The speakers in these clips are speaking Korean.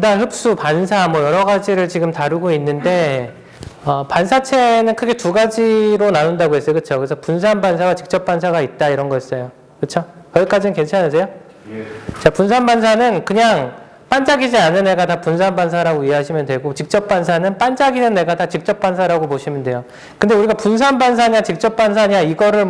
전달, 흡수, 반사 뭐 여러 가지를 지금 다루고 있는데 반사체는 크게 두 가지로 나눈다고 했어요. 그렇죠? 그래서 분산 반사와 직접 반사가 있다 이런 거였어요. 그렇죠? 거기까지는 괜찮으세요? 예. 자, 분산 반사는 그냥 반짝이지 않은 애가 다 분산 반사라고 이해하시면 되고 직접 반사는 반짝이는 애가 다 직접 반사라고 보시면 돼요. 근데 우리가 분산 반사냐 직접 반사냐 이거를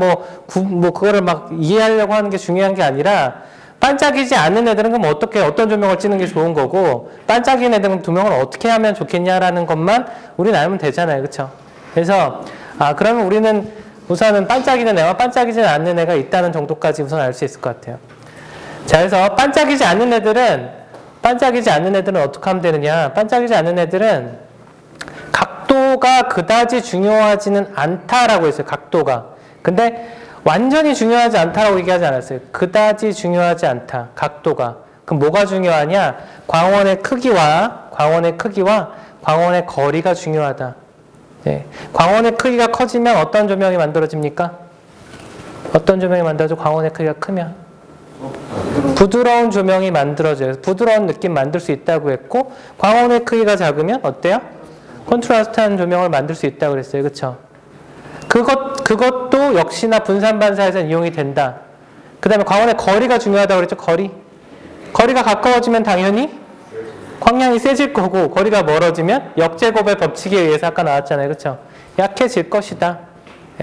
그거를 막 이해하려고 하는 게 중요한 게 아니라 반짝이지 않는 애들은 그럼 어떤 조명을 찌는 게 좋은 거고 반짝이는 애들은 조명을 어떻게 하면 좋겠냐라는 것만 우리는 알면 되잖아요. 그렇죠? 그래서 그러면 우리는 우선은 반짝이는 애와 반짝이지 않는 애가 있다는 정도까지 우선 알 수 있을 것 같아요. 자, 그래서 반짝이지 않는 애들은 어떻게 하면 되느냐? 반짝이지 않는 애들은 각도가 그다지 중요하지는 않다라고 했어요. 각도가. 근데 완전히 중요하지 않다라고 얘기하지 않았어요. 그다지 중요하지 않다. 각도가. 그럼 뭐가 중요하냐? 광원의 크기와 광원의 거리가 중요하다. 네. 광원의 크기가 커지면 어떤 조명이 만들어집니까? 어떤 조명이 만들어져? 광원의 크기가 크면? 부드러운 조명이 만들어져요. 부드러운 느낌 만들 수 있다고 했고 광원의 크기가 작으면 어때요? 콘트라스트한 조명을 만들 수 있다고 그랬어요. 그렇죠? 그것도 역시나 분산 반사에서 이용이 된다. 그 다음에 광원의 거리가 중요하다고 그랬죠. 거리가 가까워지면 당연히 광량이 세질 거고 거리가 멀어지면 역제곱의 법칙에 의해서 아까 나왔잖아요. 그렇죠? 약해질 것이다.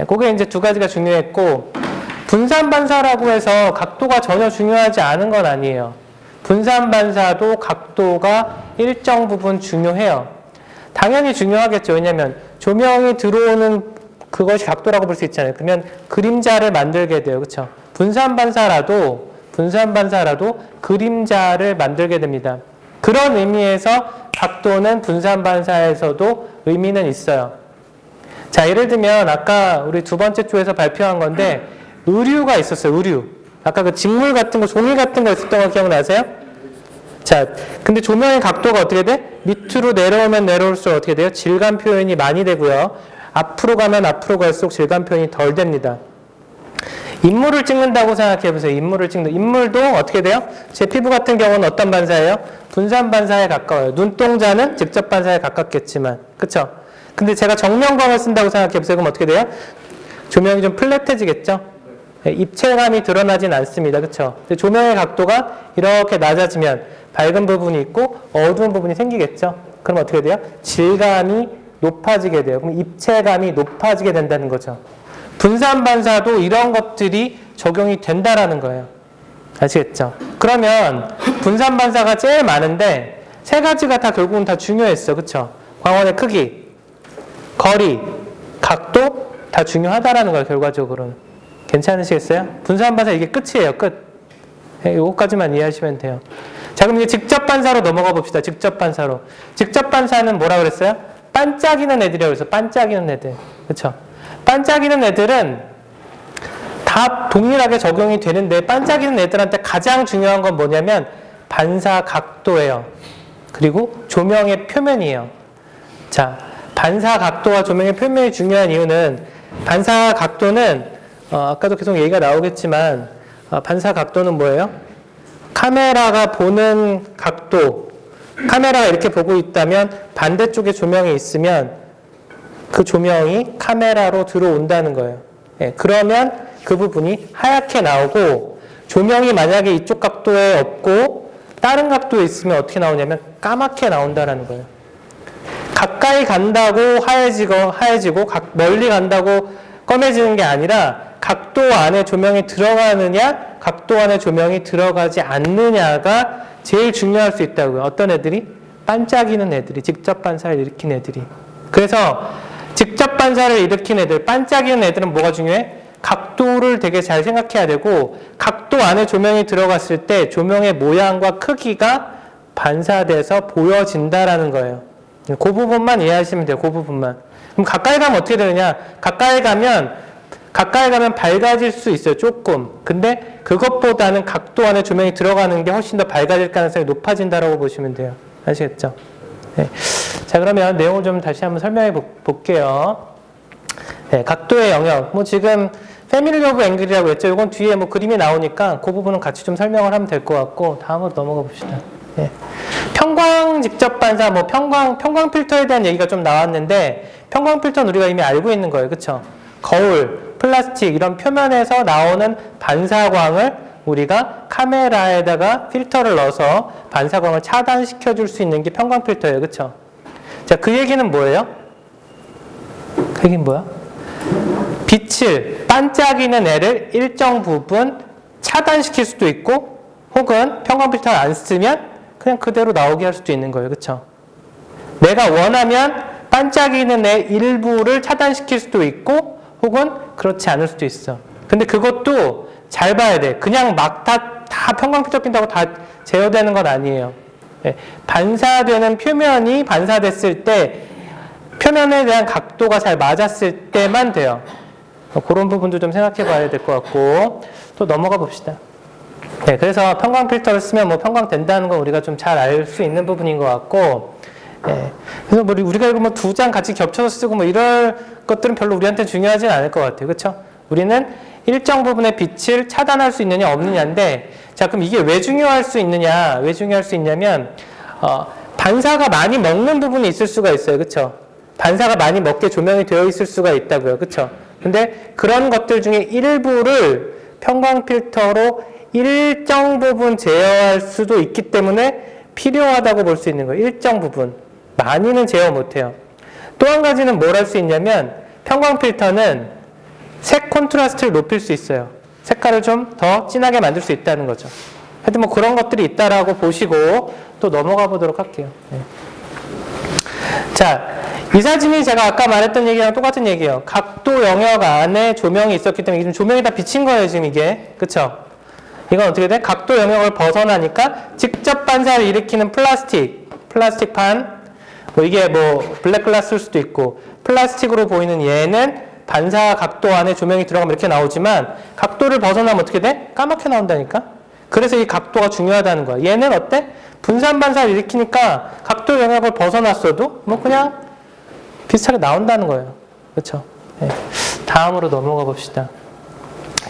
그게 이제 두 가지가 중요했고 분산 반사라고 해서 각도가 전혀 중요하지 않은 건 아니에요. 분산 반사도 각도가 일정 부분 중요해요. 당연히 중요하겠죠. 왜냐하면 조명이 들어오는 그것이 각도라고 볼 수 있잖아요. 그러면 그림자를 만들게 돼요. 그렇죠? 분산 반사라도 그림자를 만들게 됩니다. 그런 의미에서 각도는 분산 반사에서도 의미는 있어요. 자, 예를 들면 아까 우리 두 번째 조에서 발표한 건데 의류가 있었어요. 의류. 아까 그 직물 같은 거, 종이 같은 거 있었던 거 기억나세요? 자, 근데 조명의 각도가 어떻게 돼? 밑으로 내려오면 내려올수록 어떻게 돼요? 질감 표현이 많이 되고요. 앞으로 가면 앞으로 갈수록 질감 표현이 덜 됩니다. 인물을 찍는다고 생각해 보세요. 인물도 어떻게 돼요? 제 피부 같은 경우는 어떤 반사예요? 분산 반사에 가까워요. 눈동자는 직접 반사에 가깝겠지만. 그쵸? 근데 제가 정면광을 쓴다고 생각해 보세요. 그럼 어떻게 돼요? 조명이 좀 플랫해지겠죠? 입체감이 드러나진 않습니다. 그쵸? 조명의 각도가 이렇게 낮아지면 밝은 부분이 있고 어두운 부분이 생기겠죠? 그럼 어떻게 돼요? 질감이 높아지게 돼요. 그럼 입체감이 높아지게 된다는 거죠. 분산 반사도 이런 것들이 적용이 된다라는 거예요. 아시겠죠? 그러면 분산 반사가 제일 많은데 세 가지가 다 결국은 다 중요했어. 그쵸? 광원의 크기, 거리, 각도 다 중요하다라는 거예요. 결과적으로는. 괜찮으시겠어요? 분산 반사 이게 끝이에요. 끝. 이거까지만 이해하시면 돼요. 자, 그럼 이제 직접 반사로 넘어가 봅시다. 직접 반사로. 직접 반사는 뭐라 그랬어요? 반짝이는 애들이라고 그랬어요. 반짝이는 애들. 그쵸? 반짝이는 애들은 다 동일하게 적용이 되는데 반짝이는 애들한테 가장 중요한 건 뭐냐면 반사 각도예요. 그리고 조명의 표면이에요. 자, 반사 각도와 조명의 표면이 중요한 이유는 반사 각도는 아까도 계속 얘기가 나오겠지만 반사 각도는 뭐예요? 카메라가 보는 각도, 카메라가 이렇게 보고 있다면 반대쪽에 조명이 있으면 그 조명이 카메라로 들어온다는 거예요. 예, 그러면 그 부분이 하얗게 나오고 조명이 만약에 이쪽 각도에 없고 다른 각도에 있으면 어떻게 나오냐면 까맣게 나온다는 거예요. 가까이 간다고 하얘지고 멀리 간다고 검해지는 게 아니라 각도 안에 조명이 들어가느냐 각도 안에 조명이 들어가지 않느냐가 제일 중요할 수 있다고요. 어떤 애들이? 반짝이는 애들이, 직접 반사를 일으킨 애들이. 그래서 직접 반사를 일으킨 애들, 반짝이는 애들은 뭐가 중요해? 각도를 되게 잘 생각해야 되고 각도 안에 조명이 들어갔을 때 조명의 모양과 크기가 반사돼서 보여진다라는 거예요. 그 부분만 이해하시면 돼요. 그 부분만. 그럼 가까이 가면 어떻게 되느냐? 가까이 가면 밝아질 수 있어요. 조금. 근데 그것보다는 각도 안에 조명이 들어가는 게 훨씬 더 밝아질 가능성이 높아진다라고 보시면 돼요. 아시겠죠? 네. 자, 그러면 내용을 좀 다시 한번 설명해 볼게요. 네, 각도의 영역. 지금 패밀리 오브 앵글이라고 했죠. 이건 뒤에 그림이 나오니까 그 부분은 같이 좀 설명을 하면 될 것 같고 다음으로 넘어가 봅시다. 예. 평광 직접 반사, 뭐 평광 필터에 대한 얘기가 좀 나왔는데, 평광 필터는 우리가 이미 알고 있는 거예요. 그쵸? 거울, 플라스틱, 이런 표면에서 나오는 반사광을 우리가 카메라에다가 필터를 넣어서 반사광을 차단시켜 줄 수 있는 게 평광 필터예요. 그쵸? 자, 그 얘기는 뭐예요? 그 얘기는 뭐야? 빛을, 반짝이는 애를 일정 부분 차단시킬 수도 있고, 혹은 평광 필터를 안 쓰면 그냥 그대로 나오게 할 수도 있는 거예요. 그쵸? 내가 원하면 반짝이는 애 일부를 차단시킬 수도 있고, 혹은 그렇지 않을 수도 있어. 근데 그것도 잘 봐야 돼. 그냥 막 다 평광 필터 낀다고 다 제어되는 건 아니에요. 네. 반사되는 표면이 반사됐을 때 표면에 대한 각도가 잘 맞았을 때만 돼요. 그런 부분도 좀 생각해 봐야 될 것 같고, 또 넘어가 봅시다. 네, 그래서 평광 필터를 쓰면 뭐 평광 된다는 건 우리가 좀 잘 알 수 있는 부분인 것 같고, 네, 그래서 뭐 우리가 이거 뭐 2장 같이 겹쳐서 쓰고 뭐 이럴 것들은 별로 우리한테 중요하진 않을 것 같아요. 그렇죠? 우리는 일정 부분의 빛을 차단할 수 있느냐 없느냐인데, 자, 그럼 이게 왜 중요할 수 있느냐? 왜 중요할 수 있냐면, 반사가 많이 먹는 부분이 있을 수가 있어요. 그렇죠? 반사가 많이 먹게 조명이 되어 있을 수가 있다고요. 그렇죠? 근데 그런 것들 중에 일부를 평광 필터로 일정 부분 제어할 수도 있기 때문에 필요하다고 볼 수 있는 거예요. 일정 부분. 많이는 제어 못해요. 또 한 가지는 뭘 할 수 있냐면, 평광 필터는 색 콘트라스트를 높일 수 있어요. 색깔을 좀 더 진하게 만들 수 있다는 거죠. 하여튼 뭐 그런 것들이 있다라고 보시고 또 넘어가 보도록 할게요. 네. 자, 이 사진이 제가 아까 말했던 얘기랑 똑같은 얘기예요. 각도 영역 안에 조명이 있었기 때문에 지금 조명이 다 비친 거예요. 지금 이게. 그쵸? 이건 어떻게 돼? 각도 영역을 벗어나니까 직접 반사를 일으키는 플라스틱판, 뭐 이게 뭐 블랙글라스일 수도 있고, 플라스틱으로 보이는 얘는 반사 각도 안에 조명이 들어가면 이렇게 나오지만, 각도를 벗어나면 어떻게 돼? 까맣게 나온다니까? 그래서 이 각도가 중요하다는 거야. 얘는 어때? 분산 반사를 일으키니까 각도 영역을 벗어났어도 뭐 그냥 비슷하게 나온다는 거예요. 그렇죠? 네. 다음으로 넘어가 봅시다.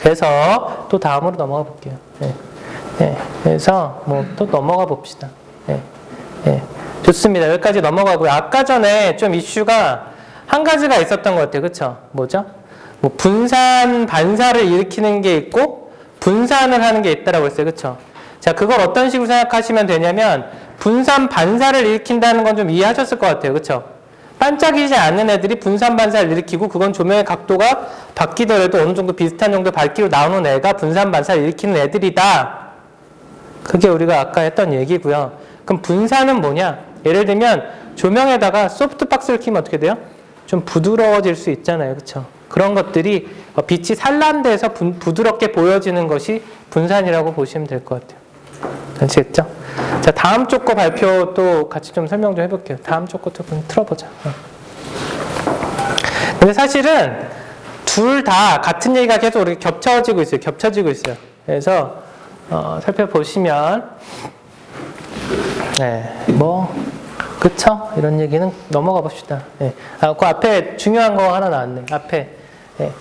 그래서 또 다음으로 넘어가 볼게요. 네. 네. 그래서 뭐 또 넘어가 봅시다. 네. 네. 좋습니다. 여기까지 넘어가고요. 아까 전에 좀 이슈가 한 가지가 있었던 것 같아요. 그쵸? 뭐죠? 뭐 분산 반사를 일으키는 게 있고 분산을 하는 게 있다라고 했어요. 그쵸? 자, 그걸 어떤 식으로 생각하시면 되냐면, 분산 반사를 일으킨다는 건 좀 이해하셨을 것 같아요. 그쵸? 반짝이지 않는 애들이 분산 반사를 일으키고, 그건 조명의 각도가 바뀌더라도 어느 정도 비슷한 정도 밝기로 나오는 애가 분산 반사를 일으키는 애들이다. 그게 우리가 아까 했던 얘기고요. 그럼 분산은 뭐냐? 예를 들면 조명에다가 소프트박스를 켜면 어떻게 돼요? 좀 부드러워질 수 있잖아요. 그렇죠? 그런 것들이 빛이 산란돼서 부드럽게 보여지는 것이 분산이라고 보시면 될 것 같아요. 아시겠죠? 자, 다음 쪽 거 발표 또 같이 좀 설명 좀 해볼게요. 다음 쪽 것도 좀 틀어보자. 근데 사실은 둘 다 같은 얘기가 계속 이렇게 겹쳐지고 있어요. 그래서 살펴보시면, 네, 뭐 그쵸? 이런 얘기는 넘어가 봅시다. 네. 그 앞에 중요한 거 하나 나왔네. 앞에 네.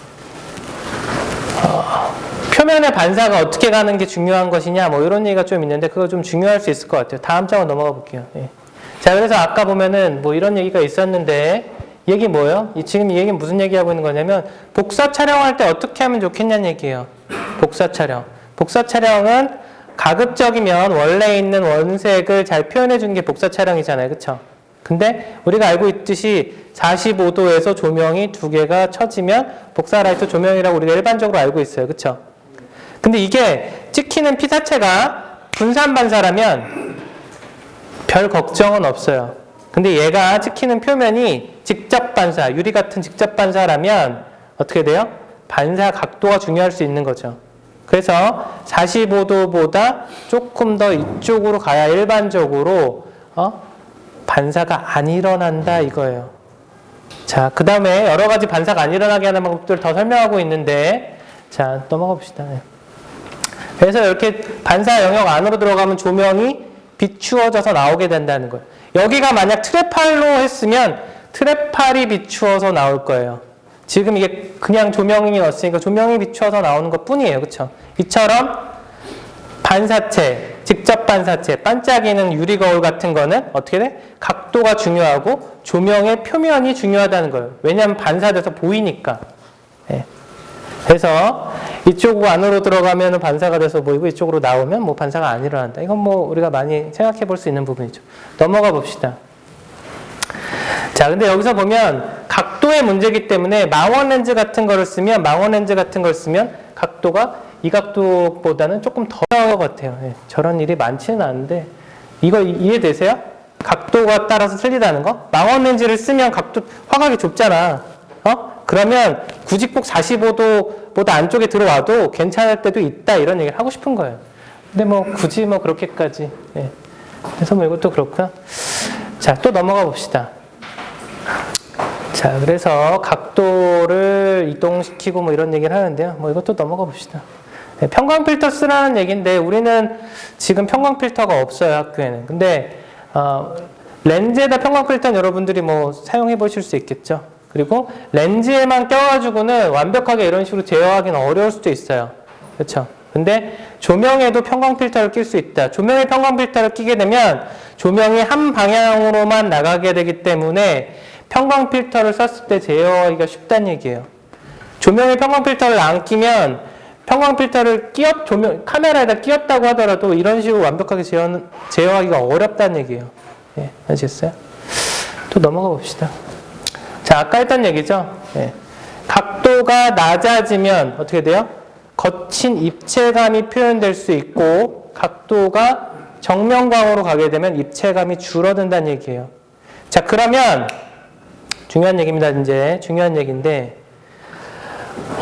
표면의 반사가 어떻게 가는 게 중요한 것이냐, 뭐 이런 얘기가 좀 있는데 그거 좀 중요할 수 있을 것 같아요. 다음 장으로 넘어가 볼게요. 네. 자, 그래서 아까 보면은 뭐 이런 얘기가 있었는데, 얘기 뭐예요? 지금 이 얘기는 무슨 얘기하고 있는 거냐면, 복사 촬영할 때 어떻게 하면 좋겠냐는 얘기예요. 복사 촬영. 복사 촬영은 가급적이면 원래 있는 원색을 잘 표현해 주는 게 복사 촬영이잖아요. 그쵸? 근데 우리가 알고 있듯이 45도에서 조명이 두 개가 쳐지면 복사 라이트 조명이라고 우리가 일반적으로 알고 있어요. 그쵸? 근데 이게 찍히는 피사체가 분산 반사라면 별 걱정은 없어요. 근데 얘가 찍히는 표면이 직접 반사, 유리 같은 직접 반사라면 어떻게 돼요? 반사 각도가 중요할 수 있는 거죠. 그래서 45도보다 조금 더 이쪽으로 가야 일반적으로 반사가 안 일어난다 이거예요. 자, 그 다음에 여러 가지 반사가 안 일어나게 하는 방법들을 더 설명하고 있는데, 자, 넘어가 봅시다. 그래서 이렇게 반사 영역 안으로 들어가면 조명이 비추어져서 나오게 된다는 거예요. 여기가 만약 트랩팔로 했으면 트랩팔이 비추어서 나올 거예요. 지금 이게 그냥 조명이었으니까 조명이 비추어서 나오는 것 뿐이에요. 그쵸? 이처럼 반사체, 직접 반사체, 반짝이는 유리 거울 같은 거는 어떻게 돼? 각도가 중요하고 조명의 표면이 중요하다는 거예요. 왜냐하면 반사돼서 보이니까. 예. 그래서 이쪽 안으로 들어가면 반사가 돼서 보이고 이쪽으로 나오면 뭐 반사가 안 일어난다. 이건 뭐 우리가 많이 생각해 볼 수 있는 부분이죠. 넘어가 봅시다. 자, 근데 여기서 보면 각도의 문제이기 때문에 망원 렌즈 같은 걸 쓰면 각도가 이 각도보다는 조금 더 나은 것 같아요. 예, 저런 일이 많지는 않은데 이거 이해되세요? 각도가 따라서 틀리다는 거? 망원 렌즈를 쓰면 각도 화각이 좁잖아. 그러면 굳이 꼭 45도보다 안쪽에 들어와도 괜찮을 때도 있다 이런 얘기를 하고 싶은 거예요. 근데 뭐 굳이 뭐 그렇게까지. 예. 그래서 뭐 이것도 그렇고요. 자, 또 넘어가 봅시다. 자, 그래서 각도를 이동시키고 뭐 이런 얘기를 하는데요. 뭐 이것도 넘어가 봅시다. 네, 편광 필터 쓰라는 얘기인데 우리는 지금 편광 필터가 없어요, 학교에는. 근데 렌즈에다 편광 필터는 여러분들이 뭐 사용해 보실 수 있겠죠. 그리고 렌즈에만 껴가지고는 완벽하게 이런 식으로 제어하기는 어려울 수도 있어요. 그렇죠? 근데 조명에도 편광 필터를 낄 수 있다. 조명에 편광 필터를 끼게 되면 조명이 한 방향으로만 나가게 되기 때문에 편광 필터를 썼을 때 제어하기가 쉽다는 얘기예요. 조명에 편광 필터를 안 끼면 편광 필터를 카메라에다 끼웠다고 하더라도 이런 식으로 완벽하게 제어하기가 어렵다는 얘기예요. 예, 아시겠어요? 또 넘어가 봅시다. 자, 아까 했던 얘기죠. 예. 각도가 낮아지면 어떻게 돼요? 거친 입체감이 표현될 수 있고 각도가 정면광으로 가게 되면 입체감이 줄어든다는 얘기예요. 자, 그러면 중요한 얘기입니다. 이제 중요한 얘기인데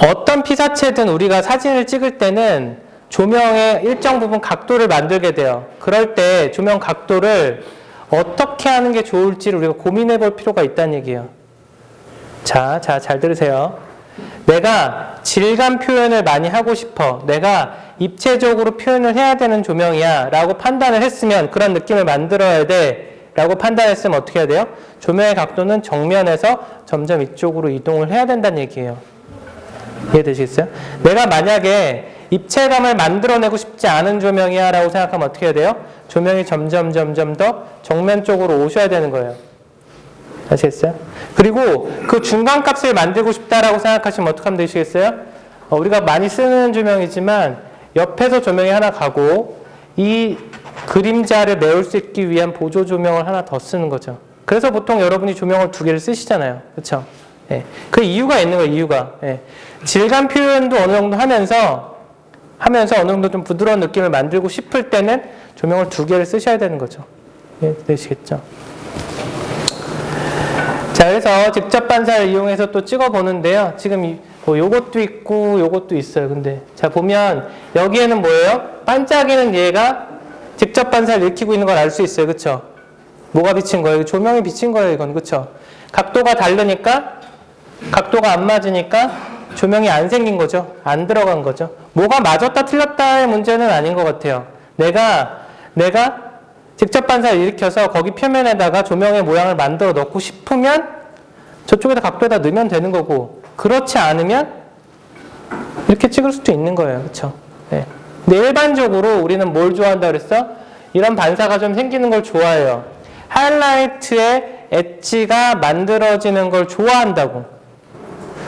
어떤 피사체든 우리가 사진을 찍을 때는 조명의 일정 부분 각도를 만들게 돼요. 그럴 때 조명 각도를 어떻게 하는 게 좋을지를 우리가 고민해 볼 필요가 있다는 얘기예요. 자, 잘 들으세요. 내가 질감 표현을 많이 하고 싶어. 내가 입체적으로 표현을 해야 되는 조명이야 라고 판단을 했으면 그런 느낌을 만들어야 돼 라고 판단했으면 어떻게 해야 돼요? 조명의 각도는 정면에서 점점 이쪽으로 이동을 해야 된다는 얘기예요. 이해되시겠어요? 내가 만약에 입체감을 만들어내고 싶지 않은 조명이야 라고 생각하면 어떻게 해야 돼요? 조명이 점점 더 정면 쪽으로 오셔야 되는 거예요. 아시겠어요? 그리고 그 중간값을 만들고 싶다라고 생각하시면 어떻게 하면 되시겠어요? 우리가 많이 쓰는 조명이지만 옆에서 조명이 하나 가고 이 그림자를 메울 수 있기 위한 보조 조명을 하나 더 쓰는 거죠. 그래서 보통 여러분이 조명을 2개를 쓰시잖아요. 그렇죠? 예. 그 이유가 있는 거예요. 이유가. 예. 질감 표현도 어느 정도 하면서 어느 정도 좀 부드러운 느낌을 만들고 싶을 때는 조명을 2개를 쓰셔야 되는 거죠. 예, 되시겠죠? 자, 그래서 직접 반사를 이용해서 또 찍어 보는데요. 지금 요것도 있고 요것도 있어요. 근데 자, 보면 여기에는 뭐예요? 반짝이는 얘가 직접 반사를 일으키고 있는 걸 알 수 있어요. 그렇죠? 뭐가 비친 거예요? 조명이 비친 거예요, 이건. 그렇죠? 각도가 다르니까 각도가 안 맞으니까 조명이 안 생긴 거죠. 안 들어간 거죠. 뭐가 맞았다 틀렸다의 문제는 아닌 것 같아요. 내가 직접 반사를 일으켜서 거기 표면에다가 조명의 모양을 만들어 넣고 싶으면 저쪽에다 각도에다 넣으면 되는 거고, 그렇지 않으면 이렇게 찍을 수도 있는 거예요. 그렇죠? 네. 근데 일반적으로 우리는 뭘 좋아한다 그랬어? 이런 반사가 좀 생기는 걸 좋아해요. 하이라이트에 엣지가 만들어지는 걸 좋아한다고.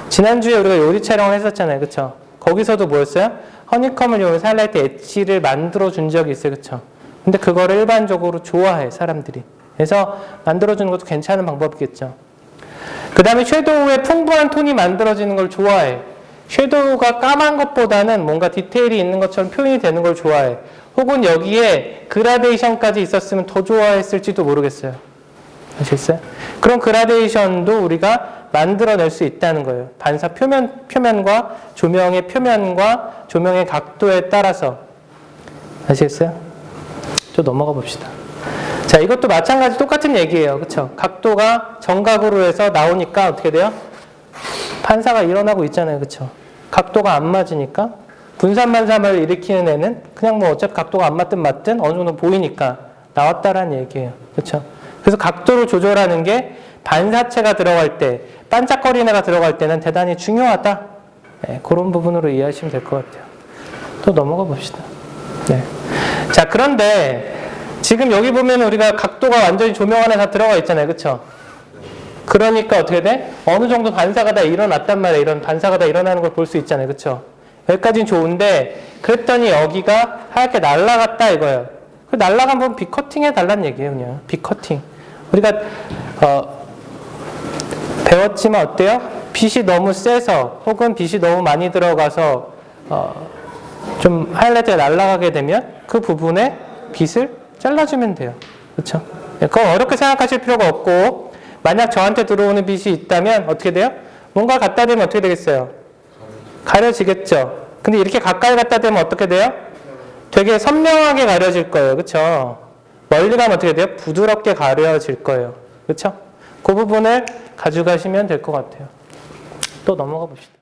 지난주에 우리가 요리 촬영을 했었잖아요. 그쵸? 거기서도 뭐였어요? 허니컴을 이용해서 하이라이트 엣지를 만들어준 적이 있어요. 그쵸? 근데 그거를 일반적으로 좋아해, 사람들이. 그래서 만들어주는 것도 괜찮은 방법이겠죠. 그 다음에 섀도우에 풍부한 톤이 만들어지는 걸 좋아해. 섀도우가 까만 것보다는 뭔가 디테일이 있는 것처럼 표현이 되는 걸 좋아해. 혹은 여기에 그라데이션까지 있었으면 더 좋아했을지도 모르겠어요. 아시겠어요? 그런 그라데이션도 우리가 만들어낼 수 있다는 거예요. 반사 표면과 조명의 표면과 조명의 각도에 따라서. 아시겠어요? 또 넘어가 봅시다. 자, 이것도 마찬가지 똑같은 얘기예요. 그쵸? 각도가 정각으로 해서 나오니까 어떻게 돼요? 반사가 일어나고 있잖아요. 그쵸? 각도가 안 맞으니까 분산 반사를 일으키는 애는 그냥 뭐 어차피 각도가 안 맞든 어느 정도 보이니까 나왔다라는 얘기예요. 그쵸? 그래서 각도를 조절하는 게 반사체가 들어갈 때, 반짝거리는 애가 들어갈 때는 대단히 중요하다. 네, 그런 부분으로 이해하시면 될 것 같아요. 또 넘어가 봅시다. 네. 자, 그런데 지금 여기 보면 우리가 각도가 완전히 조명 안에 다 들어가 있잖아요. 그쵸? 그러니까 어떻게 돼? 어느 정도 반사가 다 일어났단 말이에요. 이런 반사가 다 일어나는 걸 볼 수 있잖아요. 그쵸? 여기까지는 좋은데, 그랬더니 여기가 하얗게 날아갔다 이거예요. 그 날아간 부분 비커팅 해달라는 얘기예요. 그냥 비커팅. 우리가 배웠지만 어때요? 빛이 너무 세서 혹은 빛이 너무 많이 들어가서 좀 하이라이트가 날아가게 되면 그 부분에 빛을 잘라주면 돼요. 그렇죠? 그건 어렵게 생각하실 필요가 없고, 만약 저한테 들어오는 빛이 있다면 어떻게 돼요? 뭔가 갖다 대면 어떻게 되겠어요? 가려지겠죠. 근데 이렇게 가까이 갖다 대면 어떻게 돼요? 되게 선명하게 가려질 거예요. 그렇죠? 멀리 가면 어떻게 돼요? 부드럽게 가려질 거예요. 그렇죠? 그 부분을 가져가시면 될 것 같아요. 또 넘어가 봅시다.